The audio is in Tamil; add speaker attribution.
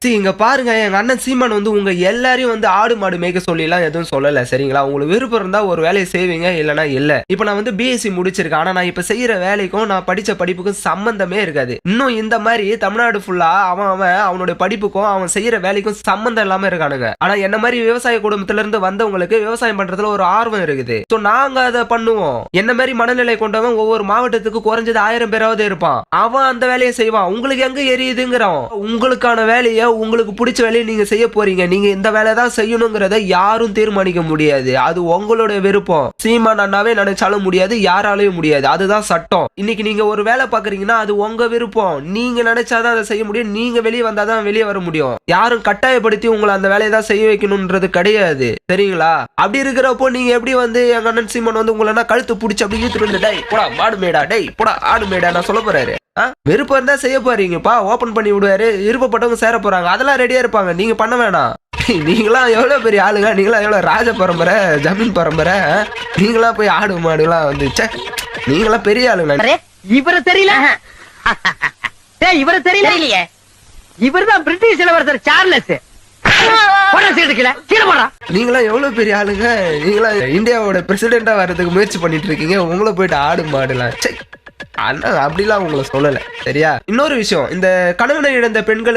Speaker 1: இங்க பாருங்க, எங்க அண்ணன் சீமான் வந்து உங்க எல்லாரையும் வந்து ஆடு மாடு மேய்க்க சொல்லிலாம் எதுவும் சொல்லல சரிங்களா? உங்களுக்கு விருப்பம் இருந்தா ஒரு வேலைய செய்வீங்க, இல்லன்னா இல்ல. இப்ப நான் வந்து பிஎஸ்சி முடிச்சிருக்கேன். ஆனா நான் இப்ப செய்யற வேலைக்கும், நான் படிச்ச படிப்புக்கும் சம்மந்தமே இருக்காது. இன்னும் இந்த மாரி தமிழ்நாடு ஃபுல்லா அவன் அவனுடைய படிப்புக்கும், அவன் செய்யற வேலைக்கும் சம்மந்தம் இல்லாம இருக்கானுங்க. ஆனா என்ன மாரி விவசாய குடும்பத்துல இருந்து வந்தவங்களுக்கு விவசாயம் பண்றதுல ஒரு ஆர்வம் இருக்குது. சோ நாங்க அத பண்ணுவோம். என்ன மாரி மனநிலை கொண்டவன் ஒவ்வொரு மாவட்டத்துக்கு குறைஞ்சது 1000 பேராவது இருப்பான். அவன் அந்த வேலையை செய்வான். உங்களுக்கு எங்க எரியுதுங்கிறோம். உங்களுக்கான வேலையை, உங்களுக்கு பிடிச்ச வேலையை நீங்க செய்ய போறீங்க. நீங்க இந்த வேலை தான் செய்யணுங்கிறத யாரும் தீர்மானிக்க முடியாது. அது உங்களுடைய விருப்பம். சீமான் அண்ணாவே நினைச்சாலும் முடியாது, யாராலையும் முடியாது. அதுதான் சட்டம். இன்னைக்கு நீங்க ஒரு வேலை பாக்குறீங்கன்னா அது உங்க விருப்பம். நீங்க நினைச்சாதான் அதை செய்ய முடியும். நீங்க வெளியே வந்தாதான் வெளியே வர முடியும். யாரும் கட்டாயப்படுத்தி உங்களை அந்த வேலையை தான் செய்ய வைக்கணும்ன்றது கிடையாது. சரிங்களா? அப்படி இருக்கிறப்போ நீங்க எப்படி வந்து எங்க அண்ணன் சீமான் வந்து உங்களை கழுத்து பிடிச்சி அப்படி இழுத்துட்டு வந்து, டேய் போடா மாடு மேடா, டேய் போடா ஆடு மேடா நான் சொல்ல போறாரு. விருப்பம் இருந்தா செய்ய போறீங்கப்பா, ஓபன் பண்ணி விடுவாரு, விருப்பப்பட்டவங்க சேர போறாங்க, அதெல்லாம் ரெடியா இருப்பாங்க. நீங்க பண்ண வேணாம். நீங்களாம் எவ்வளவு பெரிய ஆளுங்க, நீங்களாம் எவ்வளவு ராஜ பரம்பரை, ஜமீன் பரம்பரை, நீங்களா போய் ஆடு மாடுலாம் வந்து, நீங்களாம் பெரிய ஆளுங்க.
Speaker 2: இவரை தெரியல, இவரை தெரியலையே. இவர்தான் பிரிட்டிஷ் இளவரசர் சார்லஸ்.
Speaker 1: நீங்களா எவ்வளவு பெரிய ஆளுங்க, நீங்களா இந்தியாவோட பிரசிடென்டா வர்றதுக்கு முயற்சி பண்ணிட்டு இருக்கீங்க. உங்களை போயிட்டு ஆடு மாடுலாம் அப்படிலாம் உங்களை சொல்லல சரியா? இன்னொரு விஷயம், இந்த கணவனை இழந்த பெண்கள்